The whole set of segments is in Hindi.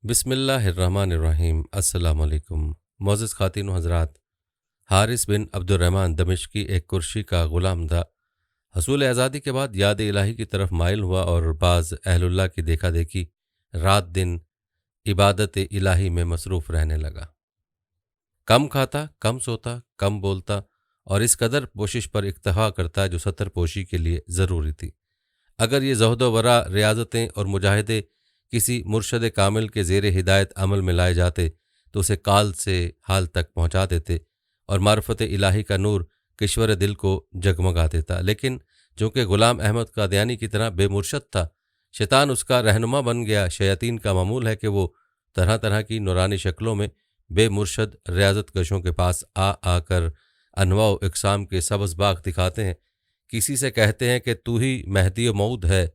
बिस्मिल्लाहिर्रहमानिर्रहीम। अस्सलाम वालेकुम। मोअज़्ज़ज़ ख़ातिन व हज़रात, हारिस बिन अब्दुर्रहमान दमिश्की एक कुर्शी का ग़ुलाम था। हसूल आज़ादी के बाद याद इलाही की तरफ माइल हुआ और बाज़ अहलुल्लाह की देखा देखी रात दिन इबादत इलाही में मसरूफ़ रहने लगा। कम खाता, कम सोता, कम बोलता और इस कदर कोशिश पर इक्तफ़ा करता जो सतर पोशी के लिए ज़रूरी थी। अगर ये ज़ुहद वरा, रियाज़तें और मुजाहिदे किसी मुर्शद कामिल के ज़ेर हिदायत अमल में लाए जाते तो उसे काल से हाल तक पहुँचा देते और मार्फत इलाही का नूर किश्वर दिल को जगमगा देता। लेकिन चूँकि ग़ुलाम अहमद कादियानी की तरह बेमुर्शद था, शैतान उसका रहनुमा बन गया। शयातीन का मामूल है कि वो तरह तरह की नूरानी शक्लों में बेमुर्शद रियाज़त कशों के पास आकर अनवा व इक़साम के सब्ज़ बाग दिखाते हैं। किसी से कहते हैं कि तू ही महदी मऊद है,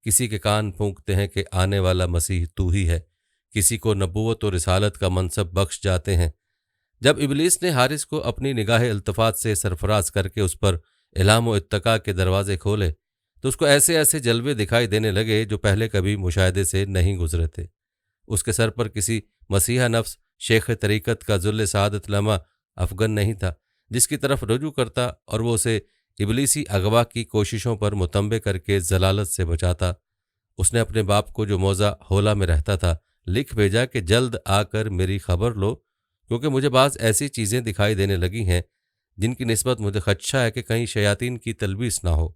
किसी के कान फूंकते हैं कि आने वाला मसीह तू ही है, किसी को नबूवत और रिसालत का मनसब बख्श जाते हैं। जब इबलीस ने हारिस को अपनी निगाह इल्तफात से सरफराज करके उस पर इल्हाम व इत्तका के दरवाजे खोले तो उसको ऐसे ऐसे जलवे दिखाई देने लगे जो पहले कभी मुशाहिदे से नहीं गुजरे थे। उसके सर पर किसी मसीहा नफ्स शेख तरीक़त का ज़ुल्ल सआदत लम्हा अफगन नहीं था जिसकी तरफ रुजू करता और वो उसे इबलीसी अगवा की कोशिशों पर मुतंबे करके जलालत से बचाता। उसने अपने बाप को जो मौज़ा होला में रहता था लिख भेजा कि जल्द आकर मेरी खबर लो, क्योंकि मुझे बाज़ ऐसी चीज़ें दिखाई देने लगी हैं जिनकी निस्बत मुझे खदशा है कि कहीं शयातीन की तलबीस ना हो।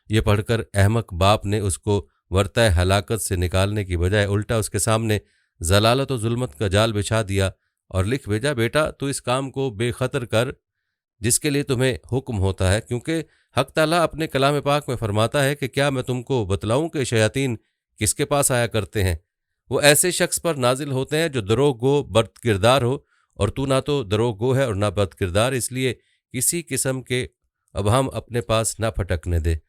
ये पढ़कर अहमक बाप ने उसको वर्ता हलाकत से निकालने की बजाय उल्टा उसके सामने जलालत व जुल्मत का जाल बिछा दिया और लिख भेजा, बेटा तू इस काम को बेखतर कर जिसके लिए तुम्हें हुक्म होता है, क्योंकि हक ताला अपने कलाम पाक में फरमाता है कि क्या मैं तुमको बतलाऊं कि शयातीन किसके पास आया करते हैं। वो ऐसे शख्स पर नाजिल होते हैं जो दरोग गो बद किरदार हो, और तू ना तो दरोग गो है और ना बद किरदार, इसलिए किसी किस्म के अब हम अपने पास ना फटकने दे।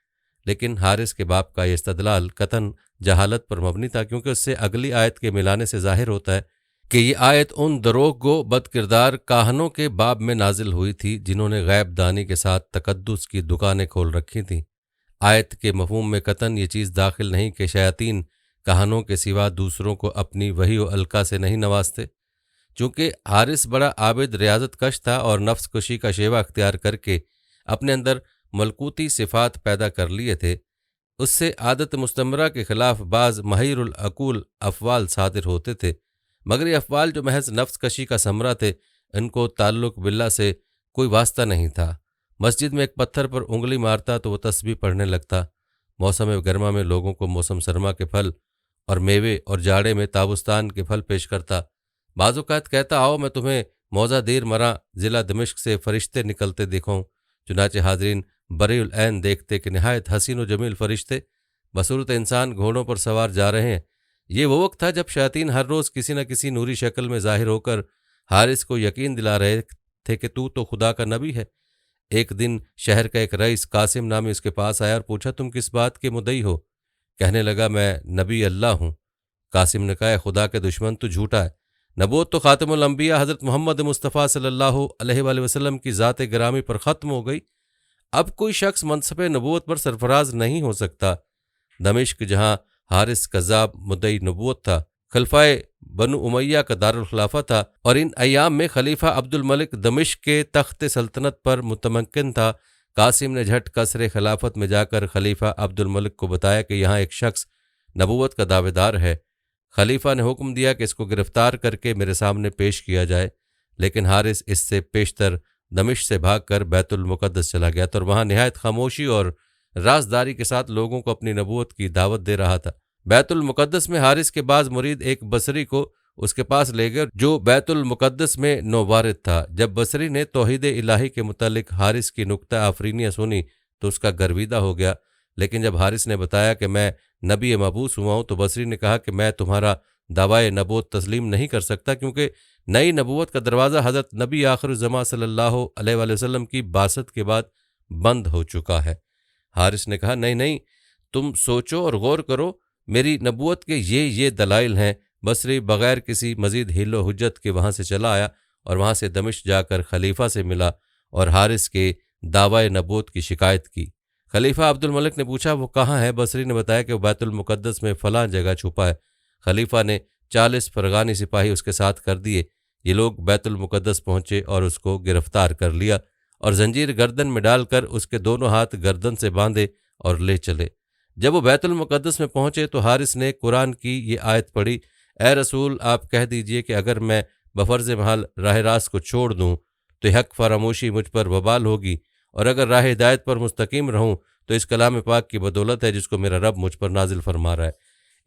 लेकिन हारिस के बाप का यह इस्तदलाल कतन जहालत पर मबनी था, क्योंकि उससे अगली आयत के मिलाने से जाहिर होता है कि ये आयत उन दरोग गो बद किरदार काहनों के बाब में नाजिल हुई थी जिन्होंने गैब दानी के साथ तकद्दुस की दुकानें खोल रखी थीं। आयत के मफहूम में कतन ये चीज़ दाखिल नहीं कि शयातीन कहानों के सिवा दूसरों को अपनी वही व अलका से नहीं नवाजते। चूँकि हारिस बड़ा आबिद रियाजत कश था और नफ्स कशी का शेवा अख्तियार करके अपने अंदर मलकूती सिफ़ात पैदा कर लिए थे, उससे आदत मुस्तमरा के ख़िलाफ़ बाज़ महिरुल अकूल अफ़वाल सादिर होते थे। मगर ये अफ़वाल जो महज नफ्स कशी का समरा थे, इनको ताल्लुक़ बिल्ला से कोई वास्ता नहीं था। मस्जिद में एक पत्थर पर उंगली मारता तो वह तस्बीह पढ़ने लगता। मौसम गर्मा में लोगों को मौसम सरमा के फल और मेवे और जाड़े में ताबुस्तान के फल पेश करता। बाज़-औक़ात कहता, आओ मैं तुम्हें मौज़ा देर मरा ज़िला दमिश्क से फ़रिश्ते निकलते दिखाऊं। चुनाचे हाज़रीन बरीउल ऐन देखते कि नहायत हसीन व जमील फ़रिश्ते बसूरत इंसान घोड़ों पर सवार जा रहे हैं। ये वो वक्त था जब शयातीन हर रोज़ किसी न किसी नूरी शक्ल में ज़ाहिर होकर हारिस को यकीन दिला रहे थे कि तू तो खुदा का नबी है। एक दिन शहर का एक रईस कासिम नामी उसके पास आया और पूछा, तुम किस बात के मुद्दई हो? कहने लगा, मैं नबी अल्लाह हूँ। कासिम ने कहा, खुदा के दुश्मन तो झूठा है। नबूवत तो खातिमुल अंबिया हज़रत मोहम्मद मुस्तफ़ा सल्लल्लाहु अलैहि वसल्लम की ज़ात गिरामी पर ख़त्म हो गई। अब कोई शख्स मनसब नबूवत पर सरफराज नहीं हो सकता। दमिश्क जहाँ हारिस कज़्ज़ाब मुद्दई नबूवत था, खलफाए बनु उमैया का दारुल खिलाफा था और इन अयाम में खलीफा अब्दुल मलिक दमिश्क के तख्त सल्तनत पर मुतमक्किन था। कासिम ने झट कसरे खिलाफत में जाकर खलीफा अब्दुल मलिक को बताया कि यहाँ एक शख्स नबूवत का दावेदार है। खलीफा ने हुक्म दिया कि इसको गिरफ्तार करके मेरे सामने पेश किया जाए। लेकिन हारिस इससे पेशतर दमिश्क से भागकर बैतुल मुक़द्दस चला गया तो वहाँ निहायत खामोशी और राजदारी के साथ लोगों को अपनी नबूवत की दावत दे रहा था। बैतुल मुक़द्दस में हारिस के बाज़ मुरीद एक बसरी को उसके पास ले गए जो बैतुल मुक़द्दस में नौवारिद था। जब बसरी ने तौहीद इलाही के मुतालिक हारिस की नुक्ता आफरीनियाँ सुनी तो उसका गर्विदा हो गया। लेकिन जब हारिस ने बताया कि मैं नबी मबूस हुआ हूँ तो बसरी ने कहा कि मैं तुम्हारा दावाए नबूवत तस्लीम नहीं कर सकता, क्योंकि नई नबूवत का दरवाज़ा हज़रत नबी आखिरुज़्ज़मा सल्लल्लाहु अलैहि वसल्लम की बासत के बाद बंद हो चुका है। हारिस ने कहा, नहीं नहीं, तुम सोचो और गौर करो, मेरी नबूवत के ये दलाइल हैं। बसरी बग़ैर किसी मज़ीद हिलो हुज्जत के वहाँ से चला आया और वहाँ से दमिश्क जाकर खलीफा से मिला और हारिस के दावाए नबूवत की शिकायत की। खलीफा अब्दुल मलिक ने पूछा, वो कहाँ है? बसरी ने बताया कि वो बैतुल मुक़द्दस में फ़लाँ जगह छुपा है। खलीफा ने 40 फरगानी सिपाही उसके साथ कर दिए। ये लोग बैतुल मुकद्दस पहुंचे और उसको गिरफ्तार कर लिया और जंजीर गर्दन में डालकर उसके दोनों हाथ गर्दन से बांधे और ले चले। जब वो बैतुल मुकद्दस में पहुंचे तो हारिस ने कुरान की ये आयत पढ़ी, ए रसूल, आप कह दीजिए कि अगर मैं बफर्ज महल राह रास्त को छोड़ दूं तो हक फरामोशी मुझ पर वबाल होगी, और अगर राह हिदायत पर मुस्तकीम रहूं तो इस कलाम पाक की बदौलत है जिसको मेरा रब मुझ पर नाजिल फरमा रहा है।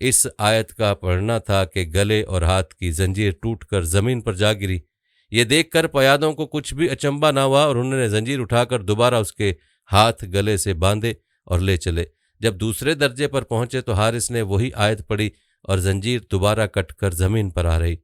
इस आयत का पढ़ना था कि गले और हाथ की जंजीर टूटकर ज़मीन पर जा गिरी। ये देखकर पयादों को कुछ भी अचंभा ना हुआ और उन्होंने जंजीर उठाकर दोबारा उसके हाथ गले से बांधे और ले चले। जब दूसरे दर्जे पर पहुंचे तो हारिस ने वही आयत पढ़ी और जंजीर दोबारा कटकर ज़मीन पर आ रही।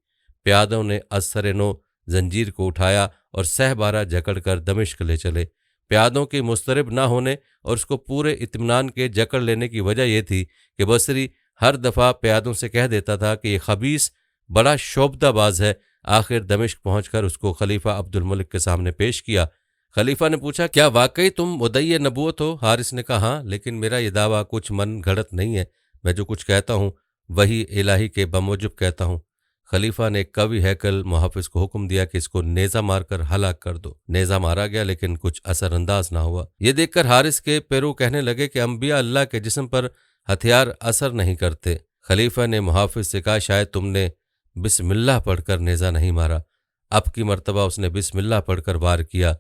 प्यादों ने असर नो जंजीर को उठाया और सहबारा जकड़कर दमिश्क ले चले। प्यादों के मुस्तरब ना होने और उसको पूरे इत्मीनान के जकड़ लेने की वजह यह थी कि बसरी हर दफ़ा प्यादों से कह देता था कि ये खबीस बड़ा शोबदाबाज है। आखिर दमिश्क पहुंचकर उसको खलीफा अब्दुल मलिक के सामने पेश किया। खलीफा ने पूछा, क्या वाकई तुम मुद्दई नबूवत हो? हारिस ने कहा, हाँ, लेकिन मेरा ये दावा कुछ मन घड़त नहीं है। मैं जो कुछ कहता हूँ वही इलाही के बमूजब कहता हूँ। खलीफा ने कवि हैकल मुहाफिज को हुक्म दिया कि इसको नेज़ा मारकर हलाक कर दो। नेज़ा मारा गया लेकिन कुछ असरअंदाज ना हुआ। ये देखकर हारिस के पैरों कहने लगे कि अंबिया अल्लाह के जिस्म पर हथियार असर नहीं करते। खलीफा ने मुहाफिज से कहा, शायद तुमने बिस्मिल्लाह पढ़कर नेज़ा नहीं मारा। अब की मर्तबा उसने बिस्मिल्लाह पढ़कर वार किया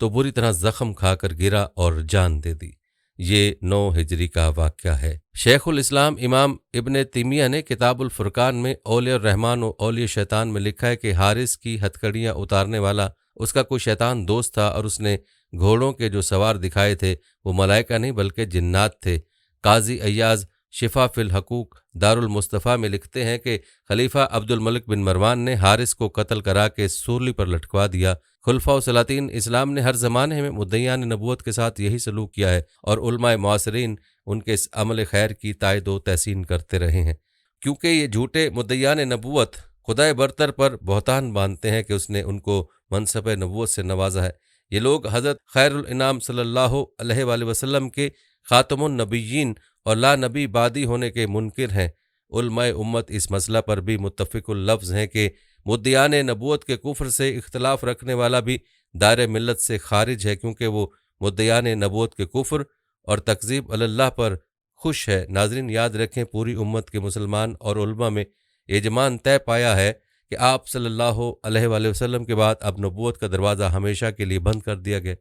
तो बुरी तरह जख्म खाकर गिरा और जान दे दी। ये 9 हिजरी का वाक़या है। शेखुल इस्लाम इमाम इब्न तैमिया ने किताबुल फुरकान में औलिया रहमान और औलिया शैतान में लिखा है कि हारिस की हथकड़ियाँ उतारने वाला उसका कोई शैतान दोस्त था और उसने घोड़ों के जो सवार दिखाए थे वो मलाइका नहीं बल्कि जिन्नात थे। काजी अय्याज शिफा फिल हकूक दारुल मुस्तफ़ा में लिखते हैं कि खलीफा अब्दुल मलिक बिन मरवान ने हारिस को कत्ल करा के सूरली पर लटकवा दिया। खुलफा सलातीन इस्लाम ने हर ज़माने में मुद्दईयान नबूवत के साथ यही सलूक किया है और उलमाए मुआसरीन उनके इस अमल खैर की तायद व तहसीन करते रहे हैं, क्योंकि ये झूठे मुद्दईयान नबूवत खुदाए बरतर पर बहतान बांधते हैं कि उसने उनको मनसब नबूवत से नवाजा है। ये लोग हज़रत खैरुल इनाम सल्लल्लाहु अलैहि वसल्लम के खातमुन नबिय्यीन और ला नबी बादी होने के मुनकिर हैं। उलमाए उम्मत इस मसला पर भी मुत्तफ़िकुल लफ्ज़ हैं कि मुद्दियान नबूवत के कुफ्र से इख्तलाफ रखने वाला भी दायरे मिल्लत से खारिज है, क्योंकि वो मुद्दियान नबूवत के कुफ्र और तकज़ीब अल्लाह पर खुश है। नाज़रीन, याद रखें, पूरी उम्मत के मुसलमान और उलमा में इजमान तय पाया है कि आप सल्लल्लाहु अलैहि वसल्लम के बाद अब नबूवत का दरवाज़ा हमेशा के लिए बंद कर दिया गया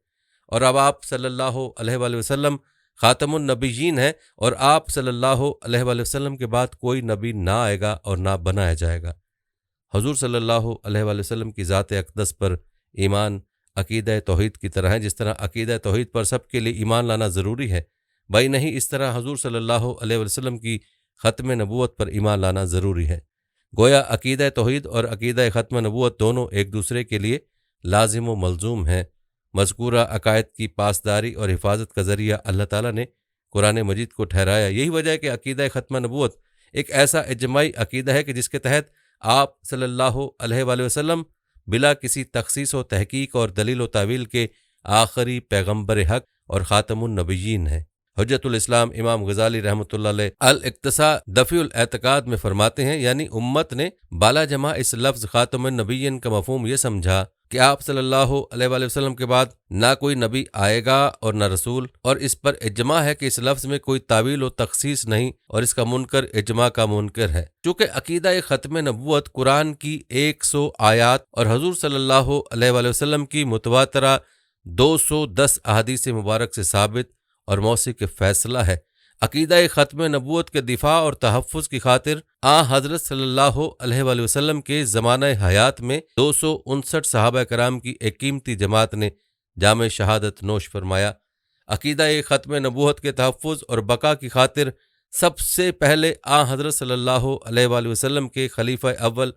और अब आप सल्लल्लाहु अलैहि वसल्लम खातमुन नबिय्यीन है और आप सल्लल्लाहु अलैहि वसल्लम के बाद कोई नबी ना आएगा और ना बनाया जाएगा। हुज़ूर सल्लल्लाहु अलैहि वसल्लम की ज़ात अक़दस पर ईमान अक़ीदा तौहीद की तरह है। जिस तरह अक़ीदा तौहीद पर सबके लिए ईमान लाना ज़रूरी है, भाई नहीं, इस तरह हुज़ूर सल्लल्लाहु अलैहि वसल्लम की ख़त्म नबूवत पर ईमान लाना ज़रूरी है। गोया अक़ीदा तौहीद और अक़ीदा ख़त्म नबूवत दोनों एक दूसरे के लिए लाजिम व मलजूम हैं। मज़कूरा अकायद की पासदारी और हिफाजत का ज़रिया अल्लाह ताला ने कुरान मजीद को ठहराया। यही वजह है कि अक़ीदा ख़त्म नबूवत एक ऐसा इजमाई अक़ीदा है कि जिसके तहत आप सल्लल्लाहु अलैहि वसल्लम बिला किसी तखसीस व तहकीक और दलील व तावील के आखिरी पैगम्बर हक और ख़ातमुन नबिय्यीन हैं। हुज्जतुल इस्लाम इमाम गज़ाली रहमतुल्लाह अलैह अल इक्तिसा दफ़ीउल एतकाद में फरमाते हैं, यानी उम्मत ने बाला जमा इस लफ्ज़ ख़ातमुन नबिय्यीन का मफ़हूम ये समझा कि आप सल्लल्लाहु अलैहि वसल्लम के बाद ना कोई नबी आएगा और ना रसूल, और इस पर इजमा है कि इस लफ्ज़ में कोई तावील व तखसीस नहीं और इसका मुनकर इजमा का मुनकर है। चूँकि अक़ीदा ख़त्म नबूवत कुरान की 100 आयात और हुज़ूर सल्लल्लाहु अलैहि वसल्लम की मुतवातरा 210 अहादीस मुबारक से साबित और मौसिक फ़ैसला है। अक़ीदा ख़त्म नबूवत के दिफा और तहफ़्फ़ुज़ की खातिर हज़रत सल्लल्लाहु अलैहि वसल्लम के ज़माना हयात में 259 सहाबा कराम की एक कीमती जमात ने जाम शहादत नोश फरमाया। अक़ीदा ख़त्म नबूवत के तहफ़्फ़ुज़ और बका की खातिर सबसे पहले हज़रत सल्लल्लाहु अलैहि वसल्लम के खलीफा अव्वल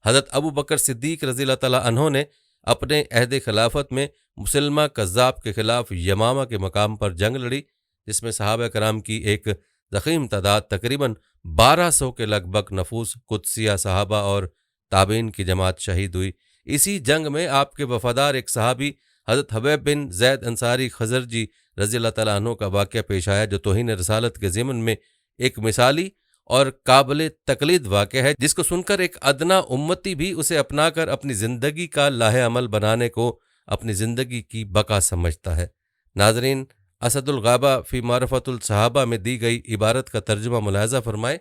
हज़रत अबू बकर सिद्दीक़ रज़ियल्लाहु तआला अन्हु ने अपने अहद खिलाफत में मुसलमा कज़्ज़ाब के ख़िलाफ़ यमामा के मकाम पर जंग लड़ी, जिसमें सहाबा कराम की एक ज़ख़ीम तादाद तकरीबन 1200 के लगभग नफूस कुदसिया सहाबा और ताबीन की जमात शहीद हुई। इसी जंग में आपके वफ़ादार एक सहाबी हज़रत हबैब बिन ज़ैद अंसारी खज़रजी रज़ियल्लाहु तआला अन्हु का वाक़या पेश आया, जो तौहीन रसालत के ज़िमन में एक मिसाली और काबिल तकलीद वाक़या है, जिसको सुनकर एक अदना उम्मती भी उसे अपनाकर अपनी ज़िंदगी का लाहे अमल बनाने को अपनी ज़िंदगी की बका समझता है। नाज़रीन, असदुल गाबा फ़ी मारफ़तुल सहाबा में दी गई इबारत का तर्जुमा मुलाहज़ा फ़रमाएँ।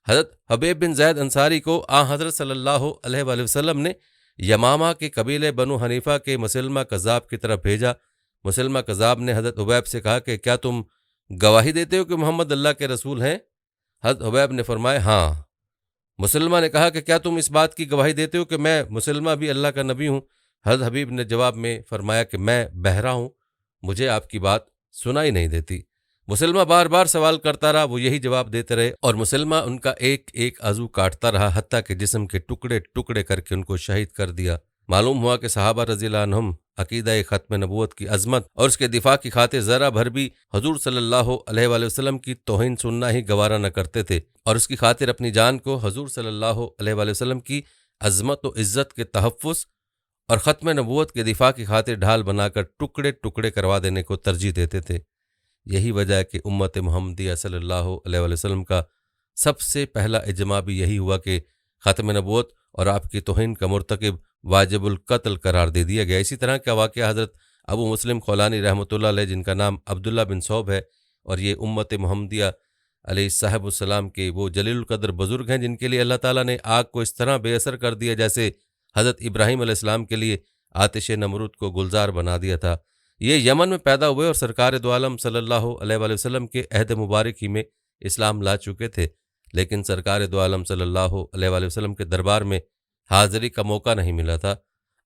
हज़रत हबीब बिन ज़ैद अंसारी को हज़रत सल्लल्लाहु अलैहि वसल्लम ने यमामा के कबीले बनु हनीफ़ा के मुसलमा कज़ाब की तरफ भेजा। मुसलमा कज़ाब ने हज़रत हुबैब से कहा कि क्या तुम गवाही देते हो कि मोहम्मद अल्लाह के रसूल हैं? हज़रत हुबैब ने फरमाया हाँ। मुसलमा ने कहा कि क्या तुम इस बात की गवाही देते हो कि मैं मुसलमा भी अल्लाह का नबी हूँ? हज़रत हबीब ने जवाब में फरमाया कि मैं बहरा हूँ, मुझे आपकी बात सुनाई नहीं देती। मुसलमा बार बार सवाल करता रहा, वो यही जवाब देते रहे और मुसलमा उनका एक एक आजू काटता रहा, हत्ता के जिस्म के टुकड़े टुकड़े करके उनको शहीद कर दिया। मालूम हुआ कि सहाबा रज़ियल्लाहु अन्हुम अकीदा ख़त्म नबूवत की अज़मत और उसके दिफा की खातिर ज़रा भर भी हुज़ूर सल्लल्लाहु अलैहि वसल्लम की तौहीन सुनना ही गवारा न करते थे और उसकी खातिर अपनी जान को हुज़ूर सल्लल्लाहु अलैहि वसल्लम की अज़मत व इज़्ज़त के तहफ़्फ़ुज़ और ख़त्म नबूवत के दिफा की खातिर ढाल बनाकर टुकड़े टुकड़े करवा देने को तरजीह देते थे। यही वजह है कि उम्मत मुहम्मदिया सल्लल्लाहु अलैहि वसल्लम का सबसे पहला इजमा भी यही हुआ कि ख़त्म नबूवत और आपकी तौहीन का मुर्तकिब वाजिबुल कत्ल करार दे दिया गया। इसी तरह का वाक़या हज़रत अबू मुस्लिम खौलानी रहमतुल्लाह अलैह, जिनका नाम अब्दुल्ला बिन सौब है, और ये उम्मत मुहम्मदिया अलैहिस्सलाम के वो जलीलुल क़द्र बुज़ुर्ग हैं जिनके लिए अल्लाह ताला ने आग को इस तरह बेअसर कर दिया जैसे हज़रत इब्राहीम अलैहिस्सलाम के लिए आतिश नमरूद को गुलजार बना दिया था। ये यमन में पैदा हुए और सरकार दो आलम सल्लल्लाहु अलैहि वसल्लम के अहद मुबारक ही में इस्लाम ला चुके थे, लेकिन सरकार दो आलम सल्लल्लाहु अलैहि वसल्लम के दरबार में हाज़िरी का मौका नहीं मिला था।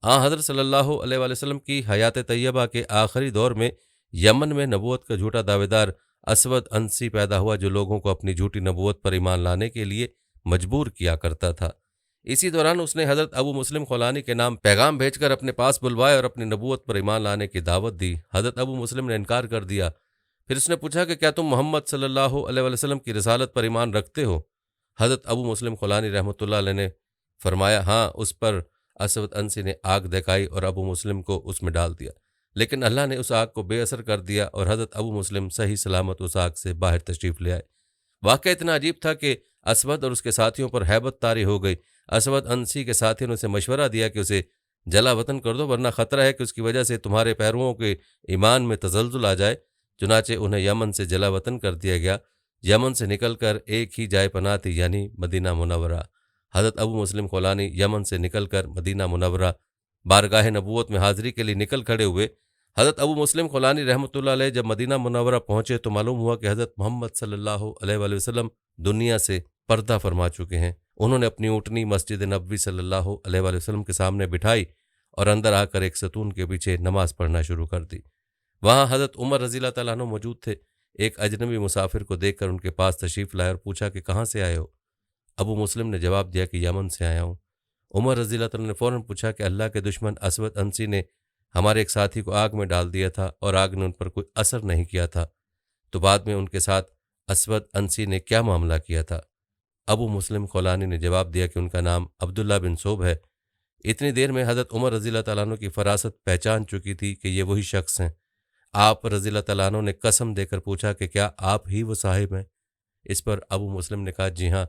हज़रत सल्लल्लाहु अलैहि वसल्लम की हयात तैयबा के आखिरी दौर में यमन में नबूवत का झूठा दावेदार असवद अंसी पैदा हुआ, जो लोगों को अपनी झूठी नबूवत पर ईमान लाने के लिए मजबूर किया करता था। इसी दौरान उसने हज़रत अबू मुस्लिम खौलानी के नाम पैगाम भेजकर अपने पास बुलवाए और अपनी नबूवत पर ईमान लाने की दावत दी। हज़रत अबू मुस्लिम ने इनकार कर दिया। फिर उसने पूछा कि क्या तुम मोहम्मद सल्लल्लाहु अलैहि वसल्लम की रिसालत पर ईमान रखते हो? हज़रत अबू मुस्लिम खौलानी रहमतुल्लाह अलैह ने फरमाया हाँ। उस पर असवद अंसी ने आग दिखाई और अबू मुस्लिम को उसमें डाल दिया, लेकिन अल्लाह ने उस आग को बेअसर कर दिया और हज़रत अबू मुस्लिम सही सलामत उस आग से बाहर तशरीफ़ ले आए। वाक़या इतना अजीब था कि असवद और उसके साथियों पर हैबत तारी हो गई। असवद अंसी के साथियों ने उसे मशवरा दिया कि उसे जला वतन कर दो, वरना ख़तरा है कि उसकी वजह से तुम्हारे पैरों के ईमान में तज़ल्ज़ुल आ जाए। चुनाचे उन्हें यमन से जला वतन कर दिया गया। यमन से निकलकर एक ही जाए पनाह थी, यानी मदीना मुनव्वरा। हज़रत अबू मुस्लिम खौलानी यमन से निकलकर मदीना मुनव्वरा बारगाह नबूवत में हाज़िरी के लिए निकल खड़े हुए। हज़रत अबू मुस्लिम खौलानी रहमतुल्लाह अलैह जब मदीना मुनव्वरा पहुँचे तो मालूम हुआ कि हज़रत मोहम्मद सल्लल्लाहु अलैहि वसल्लम दुनिया से पर्दा फरमा चुके हैं। उन्होंने अपनी ऊँटनी मस्जिद नबवी सल्लल्लाहु अलैहि वसल्लम के सामने बिठाई और अंदर आकर एक सतून के पीछे नमाज पढ़ना शुरू कर दी। वहाँ हज़रत उमर रज़ियल्लाहु तआला अन्हु मौजूद थे। एक अजनबी मुसाफिर को देखकर उनके पास तशरीफ़ लाए और पूछा कि कहाँ से आए हो? अबू मुस्लिम ने जवाब दिया कि यमन से आया हूँ। उमर रज़ियल्लाहु तआला ने फ़ौरन पूछा कि अल्लाह के दुश्मन असवद अंसी ने हमारे एक साथी को आग में डाल दिया था और आग ने उन पर कोई असर नहीं किया था, तो बाद में उनके साथ असवद अंसी ने क्या मामला किया था? अबू मुस्लिम खौलानी ने जवाब दिया कि उनका नाम अब्दुल्ला बिन सौब है। इतनी देर में हज़रत उमर रज़ियल्लाहु तआला अन्हु की फरासत पहचान चुकी थी कि ये वही शख्स हैं। आप रज़ियल्लाहु तआला अन्हु ने कसम देकर पूछा कि क्या आप ही वो साहिब हैं? इस पर अबू मुस्लिम ने कहा जी हाँ,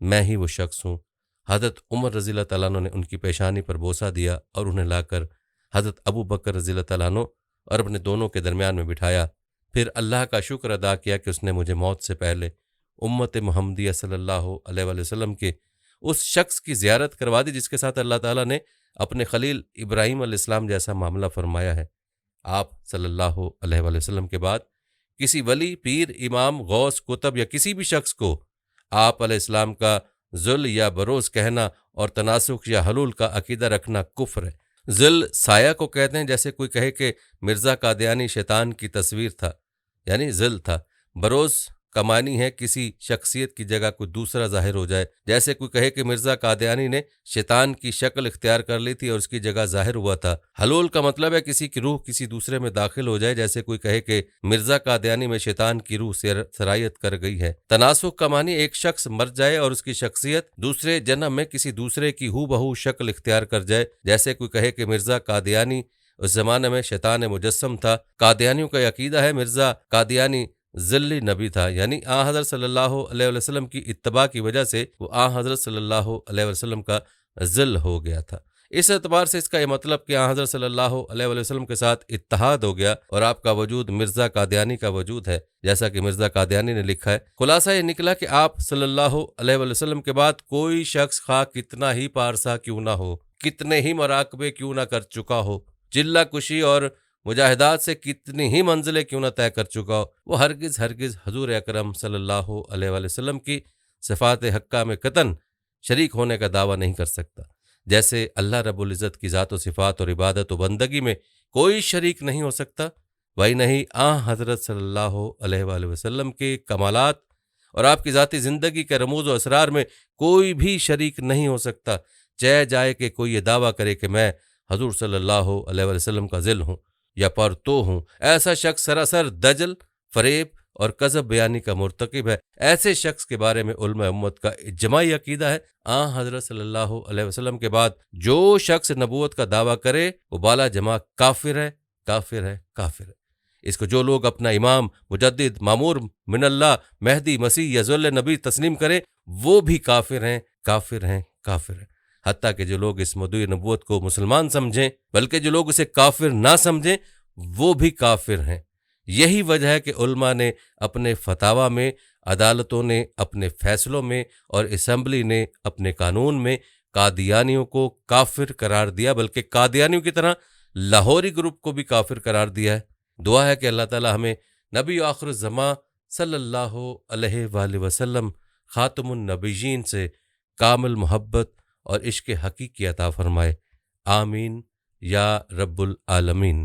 मैं ही वो शख्स हूँ। हज़रत उमर रज़ियल्लाहु तआला अन्हु ने उनकी पेशानी पर बोसा दिया और उन्हें लाकर हज़रत अबू बकर रज़ियल्लाहु तआला अन्हु और अपने दोनों के दरमियान में बिठाया। फिर अल्लाह का शुक्र अदा किया कि उसने मुझे मौत से पहले उम्मत मुहम्मदिया सल्लल्लाहु अलैहि वसल्लम के उस शख्स की ज़ियारत करवा दी जिसके साथ अल्लाह ताला ने अपने खलील इब्राहीम अलैहिस्सलाम जैसा मामला फरमाया है। आप सल्लल्लाहु अलैहि वसल्लम के बाद किसी वली, पीर, इमाम, गौस, कुतब या किसी भी शख्स को आप अलैहिस्सलाम का ज़ुल या बरोज़ कहना और तनासुख या हलूल का अकीदा रखना कुफ्र है। ज़ुल साया को कहते हैं, जैसे कोई कहे कि मिर्ज़ा कादियानी शैतान की तस्वीर था, यानी ज़िल था। बरोज़ का मानी है किसी शख्सियत की जगह कोई दूसरा ज़ाहिर हो जाए, जैसे कोई कहे कि मिर्ज़ा कादियानी ने शैतान की शक्ल इख्तियार कर ली थी और उसकी जगह ज़ाहिर हुआ था। हलूल का मतलब है किसी की रूह किसी दूसरे में दाखिल हो जाए, जैसे कोई कहे कि मिर्ज़ा कादियानी में शैतान की रूह सरायत कर गई है। तनासुख का मानी एक शख्स मर जाए और उसकी शख्सियत दूसरे जन्म में किसी दूसरे की हूबहू शक्ल इख्तियार कर जाए, जैसे कोई कहे कि मिर्ज़ा कादियानी उस ज़माने में शैतान मुजस्सम था। कादियानियों का अकीदा है मिर्ज़ा कादियानी ज़िल्ली नबी था, यानी आ हज़रत सल्लल्लाहु अलैहि वसल्लम की इत्तबा की वजह से वो आ हज़रत सल्लल्लाहु अलैहि वसल्लम का ज़िल हो गया था। इस एतबार से इसका ये मतलब कि आ हज़रत सल्लल्लाहु अलैहि वसल्लम के साथ इत्तहाद हो गया और आपका वजूद मिर्ज़ा कादियानी का वजूद है, जैसा कि मिर्ज़ा कादियानी ने लिखा है। खुलासा ये निकला कि आप सल्लल्लाहु अलैहि वसल्लम के बाद कोई शख्स खा कितना ही पारसा क्यों ना हो, कितने ही मराकबे क्यों ना कर चुका हो, चिल्ला कुशी और मुजाहिदात से कितनी ही मंजिलें क्यों ना तय कर चुका हो, वो हरगिज़ हरगिज़ हजूर अकरम सल्लल्लाहु अलैहि वसल्लम की सिफ़ात हक्का में कतन शरीक होने का दावा नहीं कर सकता। जैसे अल्लाह रब्बुल इज़्ज़त की ज़ात व सिफ़ात और इबादत व बंदगी में कोई शरीक नहीं हो सकता, वही नहीं आ हज़रत सल्लल्लाहु अलैहि वसल्लम के कमालात और आपकी ज़ाती ज़िंदगी के रमूज़ व असरार में कोई भी शरीक नहीं हो सकता। चाहे जाए कि कोई ये दावा करे कि मैं हजूर सल्लल्लाहु अलैहि वसल्लम का ज़िल हूँ या परतो हूँ, ऐसा शख्स सरासर दजल, फ़रेब और कज़ब बयानी का मुर्तकिब है। ऐसे शख्स के बारे में उलमा उम्मत का इज्माई अकीदा है, आ हज़रत सल्लल्लाहु अलैहि वसल्लम के बाद जो शख्स नबूवत का दावा करे वो बाला जमा काफिर है, काफिर है, काफिर है। इसको जो लोग अपना इमाम, मुजद्दिद, मामूर मिनल्लाह, मेहदी, मसीह या ज़ुल नबी तस्लीम करें, वो भी काफिर हैं, काफिर हैं, काफिर हैं। हत्ता कि जो लोग इस मदुई नबूवत को मुसलमान समझें, बल्कि जो लोग उसे काफिर ना समझें, वो भी काफिर हैं। यही वजह है कि उलमा ने अपने फतावा में, अदालतों ने अपने फैसलों में और असम्बली ने अपने कानून में कादियानियों को काफिर करार दिया, बल्कि कादियानियों की तरह लाहौरी ग्रुप को भी काफिर करार दिया है। दुआ है कि अल्लाह ताला हमें नबी आखिर ज़मा सल्लल्लाहु अलैहि वसल्लम ख़ातमुन नबीयीन से कामिल मोहब्बत और इश्क़ हक़ीक़ी अता फ़रमाए। आमीन या रब्बुल आलमीन।